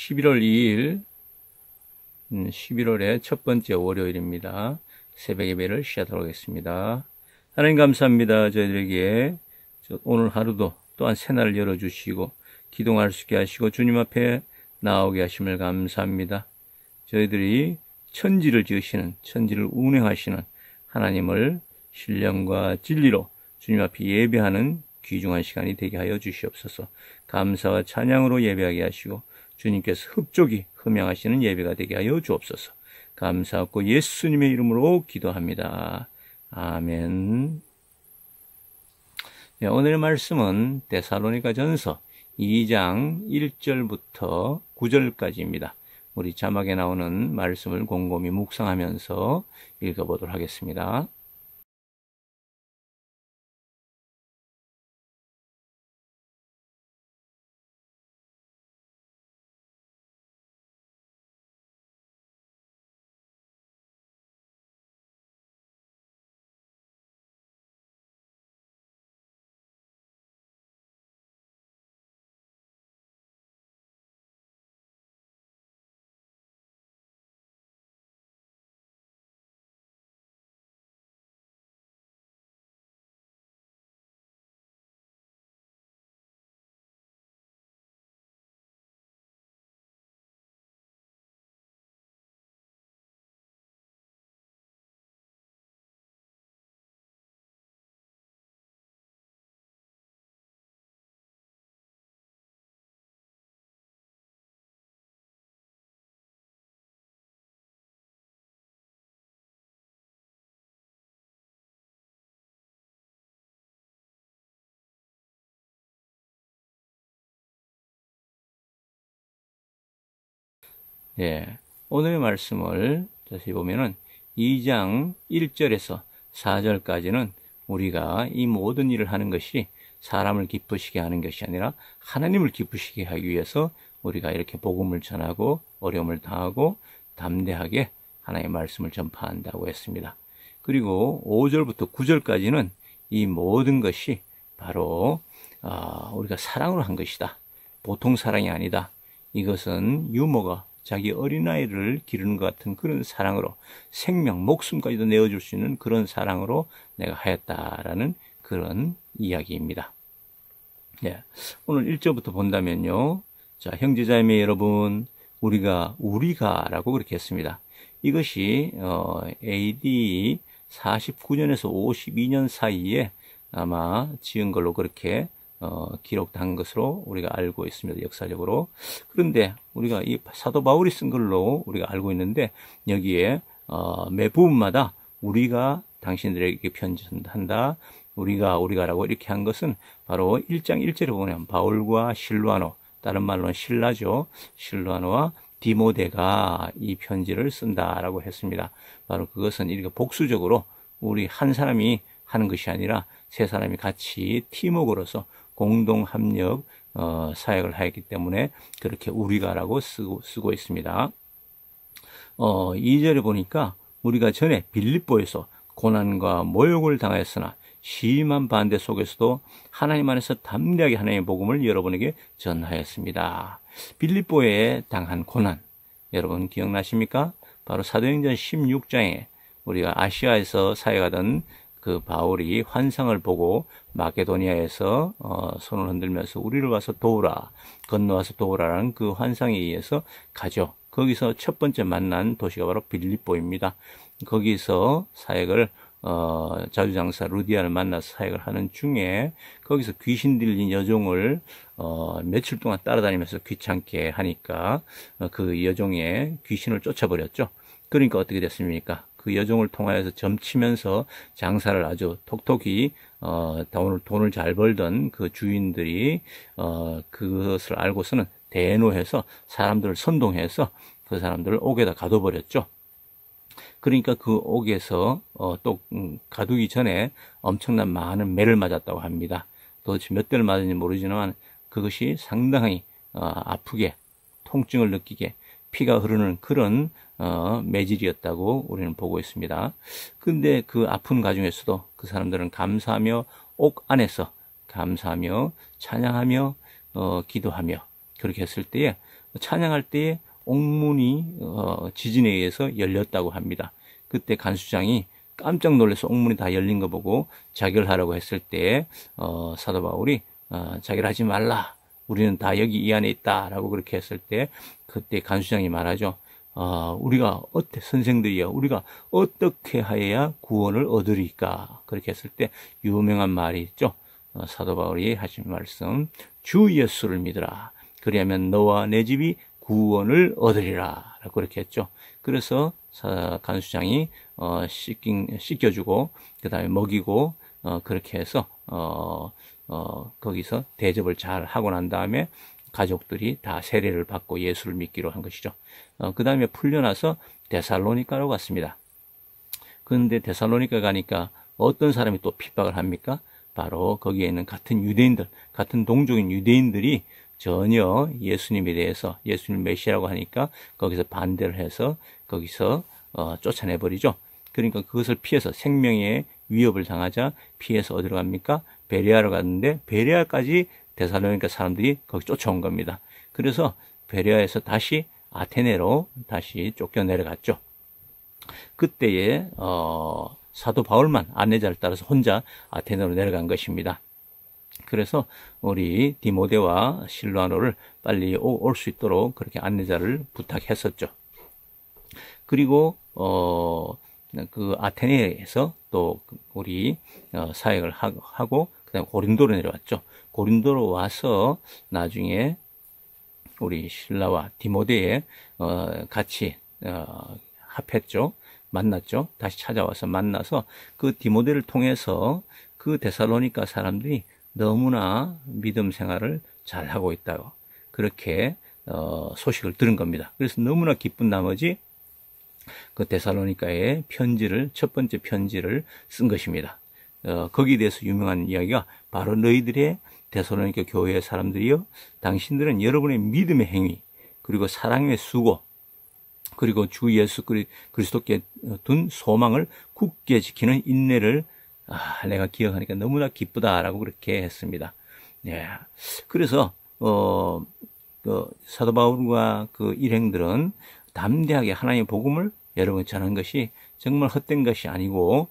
11월 2일 11월의 첫 번째 월요일입니다. 새벽 예배를 시작하도록 하겠습니다. 하나님 감사합니다. 저희들에게 오늘 하루도 또한 새날을 열어주시고 기도할 수 있게 하시고 주님 앞에 나오게 하심을 감사합니다. 저희들이 천지를 지으시는, 천지를 운행하시는 하나님을 신령과 진리로 주님 앞에 예배하는 귀중한 시간이 되게 하여 주시옵소서. 감사와 찬양으로 예배하게 하시고 주님께서 흡족히 흠양하시는 예배가 되게 하여 주옵소서. 감사하고 예수님의 이름으로 기도합니다. 아멘. 네, 오늘의 말씀은 데살로니가전서 2장 1절부터 9절까지입니다. 우리 자막에 나오는 말씀을 곰곰이 묵상하면서 읽어보도록 하겠습니다. 예, 오늘의 말씀을 자세히 보면은 2장 1절에서 4절까지는 우리가 이 모든 일을 하는 것이 사람을 기쁘시게 하는 것이 아니라 하나님을 기쁘시게 하기 위해서 우리가 이렇게 복음을 전하고 어려움을 당하고 담대하게 하나님의 말씀을 전파한다고 했습니다. 그리고 5절부터 9절까지는 이 모든 것이 바로 우리가 사랑으로 한 것이다. 보통 사랑이 아니다. 이것은 유모가 자기 어린아이를 기르는 것 같은 그런 사랑으로 생명, 목숨까지도 내어줄 수 있는 그런 사랑으로 내가 하였다라는 그런 이야기입니다. 예, 오늘 1절부터 본다면요. 자, 형제자매 여러분, 우리가라고 그렇게 했습니다. 이것이 AD 49년에서 52년 사이에 아마 지은 걸로 그렇게 기록된 것으로 우리가 알고 있습니다. 역사적으로. 그런데 우리가 이 사도 바울이 쓴 걸로 우리가 알고 있는데 여기에 매 부분마다 우리가 당신들에게 편지한다. 우리가라고 이렇게 한 것은 바로 1장 1절에 보면 바울과 실루아노, 다른 말로는 신라죠. 실루아노와 디모데가 이 편지를 쓴다라고 했습니다. 바로 그것은 이렇게 복수적으로 우리 한 사람이 하는 것이 아니라 세 사람이 같이 팀워크로서 공동 합력 사역을 하였기 때문에 그렇게 우리가라고 쓰고 있습니다. 2절에 보니까 우리가 전에 빌립보에서 고난과 모욕을 당하였으나 심한 반대 속에서도 하나님 안에서 담대하게 하나님의 복음을 여러분에게 전하였습니다. 빌립보에 당한 고난, 여러분 기억나십니까? 바로 사도행전 16장에 우리가 아시아에서 사역하던 그 바울이 환상을 보고 마게도니아에서 손을 흔들면서 우리를 와서 도우라, 건너와서 도우라라는 그 환상에 의해서 가죠. 거기서 첫 번째 만난 도시가 바로 빌립보입니다. 거기서 사역을 자주장사 루디아를 만나서 사역을 하는 중에 거기서 귀신 들린 여종을 며칠 동안 따라다니면서 귀찮게 하니까 그 여종의 귀신을 쫓아버렸죠. 그러니까 어떻게 됐습니까? 그 여종을 통하여서 점치면서 장사를 아주 톡톡히 돈을 잘 벌던 그 주인들이 그것을 알고서는 대노해서 사람들을 선동해서 그 사람들을 옥에다 가둬버렸죠. 그러니까 그 옥에서 또 가두기 전에 엄청난 많은 매를 맞았다고 합니다. 도대체 몇 대를 맞았는지 모르지만 그것이 상당히 아프게 통증을 느끼게 피가 흐르는 그런 매질이었다고 우리는 보고 있습니다. 근데 그 아픈 가중에서도 그 사람들은 감사하며 옥 안에서 감사하며 찬양하며 기도하며 그렇게 했을 때에 찬양할 때에 옥문이 지진에 의해서 열렸다고 합니다. 그때 간수장이 깜짝 놀라서 옥문이 다 열린 거 보고 자결하라고 했을 때 사도 바울이 자결하지 말라. 우리는 다 여기 이 안에 있다라고 그렇게 했을 때 그때 간수장이 말하죠. 우리가 선생들이여 우리가 어떻게 하여야 구원을 얻으리까? 그렇게 했을 때 유명한 말이 있죠. 사도 바울이 하신 말씀, 주 예수를 믿으라. 그리하면 너와 내 집이 구원을 얻으리라. 라고 그렇게 했죠. 그래서 간수장이 씻겨주고 그 다음에 먹이고 그렇게 해서 거기서 대접을 잘 하고 난 다음에 가족들이 다 세례를 받고 예수를 믿기로 한 것이죠. 그 다음에 풀려나서 데살로니가로 갔습니다. 그런데 데살로니가 가니까 어떤 사람이 또 핍박을 합니까? 바로 거기에 있는 같은 유대인들, 같은 동족인 유대인들이 전혀 예수님에 대해서 예수님 메시아라고 하니까 거기서 반대를 해서 거기서 쫓아내버리죠. 그러니까 그것을 피해서 생명의 위협을 당하자 피해서 어디로 갑니까? 베레아로 갔는데 베레아까지 데살로니가 사람들이 거기 쫓아온 겁니다. 그래서 베레아에서 다시 아테네로 다시 쫓겨 내려갔죠. 그때에 사도 바울만 안내자를 따라서 혼자 아테네로 내려간 것입니다. 그래서 우리 디모데와 실라노를 빨리 올 수 있도록 그렇게 안내자를 부탁했었죠. 그리고 그 아테네에서 또 우리 사역을 하고 그다음에 고린도로 내려왔죠. 고린도로 와서 나중에 우리 실라와 디모데에 같이 합했죠. 만났죠. 다시 찾아와서 만나서 그 디모데를 통해서 그 데살로니가 사람들이 너무나 믿음 생활을 잘 하고 있다고 그렇게 소식을 들은 겁니다. 그래서 너무나 기쁜 나머지 그 데살로니가의 편지를 첫 번째 편지를 쓴 것입니다. 거기에 대해서 유명한 이야기가 바로 너희들의 데살로니가 교회의 사람들이여 당신들은 여러분의 믿음의 행위 그리고 사랑의 수고 그리고 주 예수 그리스도께 둔 소망을 굳게 지키는 인내를 내가 기억하니까 너무나 기쁘다라고 그렇게 했습니다. 예. 그래서 사도 바울과 그 일행들은 담대하게 하나님의 복음을 여러분 전한 것이 정말 헛된 것이 아니고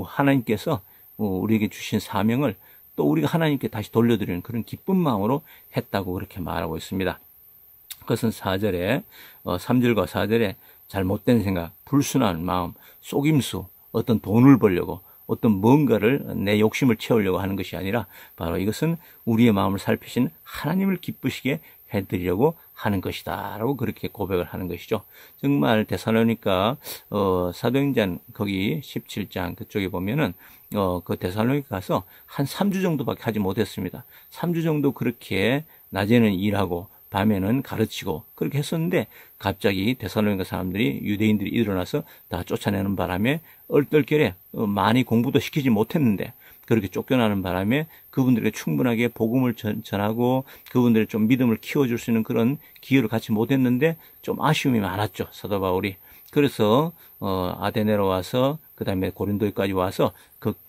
하나님께서 우리에게 주신 사명을 또 우리가 하나님께 다시 돌려드리는 그런 기쁜 마음으로 했다고 그렇게 말하고 있습니다. 그것은 4절에 3절과 4절에 잘못된 생각, 불순한 마음, 속임수, 어떤 돈을 벌려고 어떤 뭔가를 내 욕심을 채우려고 하는 것이 아니라 바로 이것은 우리의 마음을 살피신 하나님을 기쁘시게 해드리려고 하는 것이다 라고 그렇게 고백을 하는 것이죠. 정말 데살로니가 사도행전 거기 17장 그쪽에 보면은 그 데살로니가 가서 한 3주 정도밖에 하지 못했습니다. 3주 정도 그렇게 낮에는 일하고 밤에는 가르치고 그렇게 했었는데 갑자기 데살로니가 사람들이 유대인들이 일어나서 다 쫓아내는 바람에 얼떨결에 많이 공부도 시키지 못했는데 그렇게 쫓겨나는 바람에 그분들에게 충분하게 복음을 전하고 그분들의 좀 믿음을 키워줄 수 있는 그런 기회를 갖지 못했는데 좀 아쉬움이 많았죠. 사도 바울이. 그래서 아테네로 와서 그 다음에 고린도까지 와서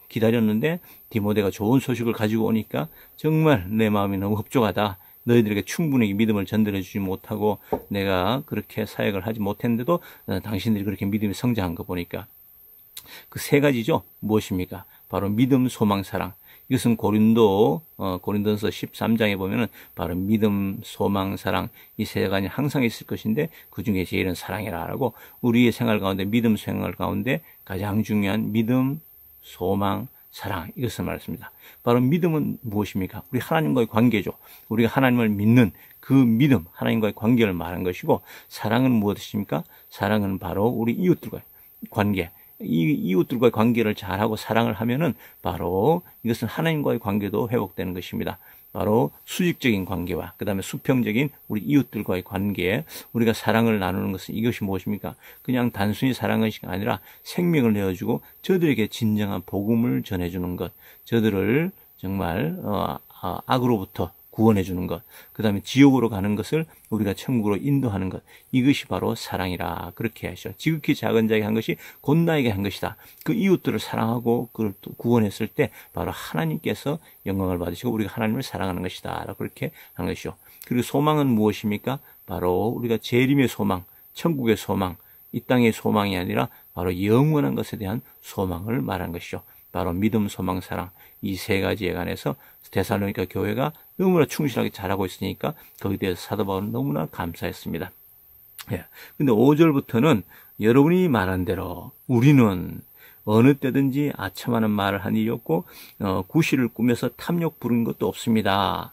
기다렸는데 디모데가 좋은 소식을 가지고 오니까 정말 내 마음이 너무 흡족하다. 너희들에게 충분히 믿음을 전달해 주지 못하고 내가 그렇게 사역을 하지 못했는데도 당신들이 그렇게 믿음이 성장한 거 보니까 그 세 가지죠. 무엇입니까? 바로 믿음, 소망, 사랑. 이것은 고린도서 13장에 보면은 바로 믿음, 소망, 사랑 이 세 가지 항상 있을 것인데 그 중에 제일은 사랑이라고 우리의 생활 가운데 믿음 생활 가운데 가장 중요한 믿음, 소망, 사랑 이것을 말했습니다. 바로 믿음은 무엇입니까? 우리 하나님과의 관계죠. 우리가 하나님을 믿는 그 믿음, 하나님과의 관계를 말한 것이고 사랑은 무엇입니까? 사랑은 바로 우리 이웃들과의 관계. 이 이웃들과의 관계를 잘하고 사랑을 하면은 바로 이것은 하나님과의 관계도 회복되는 것입니다. 바로 수직적인 관계와 그 다음에 수평적인 우리 이웃들과의 관계, 우리가 사랑을 나누는 것은 이것이 무엇입니까? 그냥 단순히 사랑은 아니라 생명을 내어주고 저들에게 진정한 복음을 전해주는 것, 저들을 정말 악으로부터 구원해 주는 것, 그 다음에 지옥으로 가는 것을 우리가 천국으로 인도하는 것, 이것이 바로 사랑이라 그렇게 하시죠. 지극히 작은 자에게 한 것이 곧 나에게 한 것이다. 그 이웃들을 사랑하고 그걸 또 구원했을 때 바로 하나님께서 영광을 받으시고 우리가 하나님을 사랑하는 것이다. 그렇게 하는 것이죠. 그리고 소망은 무엇입니까? 바로 우리가 재림의 소망, 천국의 소망, 이 땅의 소망이 아니라 바로 영원한 것에 대한 소망을 말한 것이죠. 바로 믿음, 소망, 사랑, 이 세 가지에 관해서 데살로니가 교회가 너무나 충실하게 잘하고 있으니까 거기에 대해서 사도 바울은 너무나 감사했습니다. 예. 근데 5절부터는 여러분이 말한 대로 우리는 어느 때든지 아첨하는 말을 한 일이 없고 구실을 꾸며서 탐욕 부른 것도 없습니다.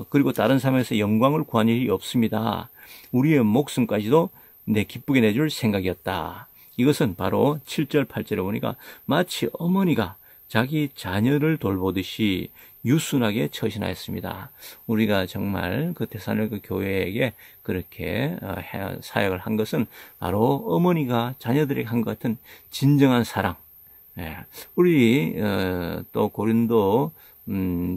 그리고 다른 사람에서 영광을 구한 일이 없습니다. 우리의 목숨까지도 내 기쁘게 내줄 생각이었다. 이것은 바로 7절, 8절에 보니까 마치 어머니가 자기 자녀를 돌보듯이 유순하게 처신하였습니다. 우리가 정말 그 데살로니가 교회에게 그렇게 사역을 한 것은 바로 어머니가 자녀들에게 한 것 같은 진정한 사랑. 우리 또 고린도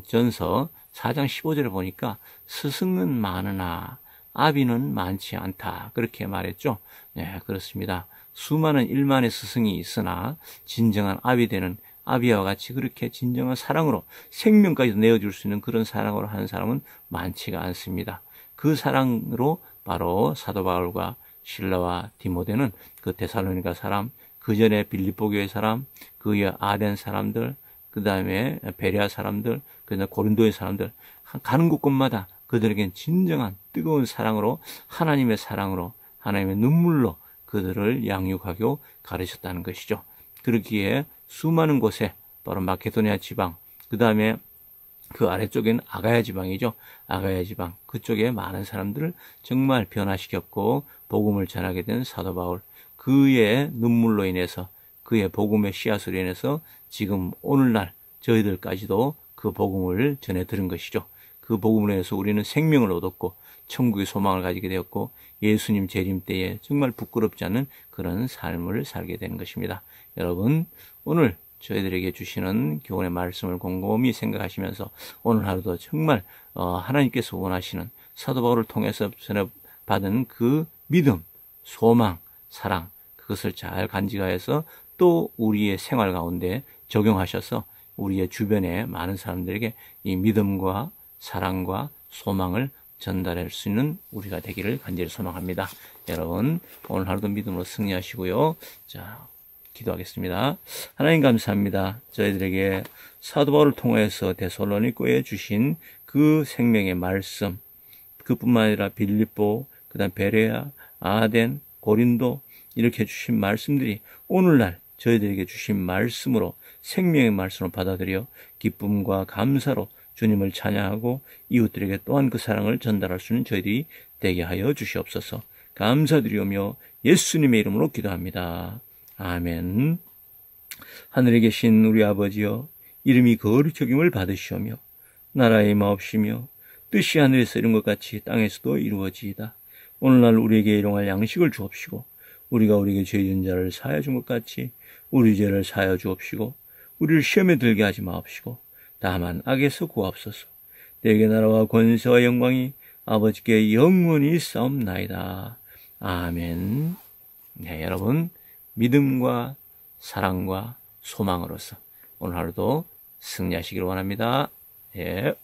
전서 4장 15절에 보니까 스승은 많으나 아비는 많지 않다. 그렇게 말했죠. 네, 그렇습니다. 수많은 일만의 스승이 있으나 진정한 아비 되는 아비와 같이 그렇게 진정한 사랑으로 생명까지도 내어줄 수 있는 그런 사랑으로 하는 사람은 많지가 않습니다. 그 사랑으로 바로 사도 바울과 실라와 디모데는 그 데살로니가 사람, 그 전에 빌립보 교회 사람, 그 위에 아덴 사람들, 그 다음에 베레아 사람들, 그 다음에 고린도의 사람들, 가는 곳곳마다 그들에겐 진정한 뜨거운 사랑으로 하나님의 사랑으로 하나님의 눈물로 그들을 양육하고 가르쳤다는 것이죠. 그러기에 수많은 곳에 바로 마케도니아 지방, 그 다음에 그 아래쪽에는 아가야 지방이죠. 아가야 지방, 그쪽에 많은 사람들을 정말 변화시켰고 복음을 전하게 된 사도 바울, 그의 눈물로 인해서 그의 복음의 씨앗으로 인해서 지금 오늘날 저희들까지도 그 복음을 전해 들은 것이죠. 그 복음으로 인해서 우리는 생명을 얻었고 천국의 소망을 가지게 되었고 예수님 재림 때에 정말 부끄럽지 않은 그런 삶을 살게 되는 것입니다. 여러분, 오늘 저희들에게 주시는 교훈의 말씀을 곰곰이 생각하시면서 오늘 하루도 정말 하나님께서 원하시는 사도 바울을 통해서 전해받은 그 믿음, 소망, 사랑, 그것을 잘 간직하여서 또 우리의 생활 가운데 적용하셔서 우리의 주변에 많은 사람들에게 이 믿음과 사랑과 소망을 전달할 수 있는 우리가 되기를 간절히 소망합니다. 여러분, 오늘 하루도 믿음으로 승리하시고요. 자, 기도하겠습니다. 하나님 감사합니다. 저희들에게 사도 바울을 통해서 데살로니가에 주신 그 생명의 말씀, 그뿐만 아니라 빌립보, 그다음 베레아, 아덴, 고린도 이렇게 주신 말씀들이 오늘날 저희들에게 주신 말씀으로 생명의 말씀으로 받아들여 기쁨과 감사로 주님을 찬양하고 이웃들에게 또한 그 사랑을 전달할 수 있는 저희들이 되게 하여 주시옵소서. 감사드리오며 예수님의 이름으로 기도합니다. 아멘. 하늘에 계신 우리 아버지여, 이름이 거룩히 여김을 받으시오며 나라의 마옵시며 뜻이 하늘에서 이룬 것 같이 땅에서도 이루어지이다. 오늘날 우리에게 일용할 양식을 주옵시고 우리가 우리에게 죄 지은 자를 사하여 준 것 같이 우리 죄를 사하여 주옵시고 우리를 시험에 들게 하지 마옵시고 다만 악에서 구하옵소서. 내게 나라와 권세와 영광이 아버지께 영원히 싸움나이다. 아멘. 네, 여러분, 믿음과 사랑과 소망으로서 오늘 하루도 승리하시기를 원합니다. 예.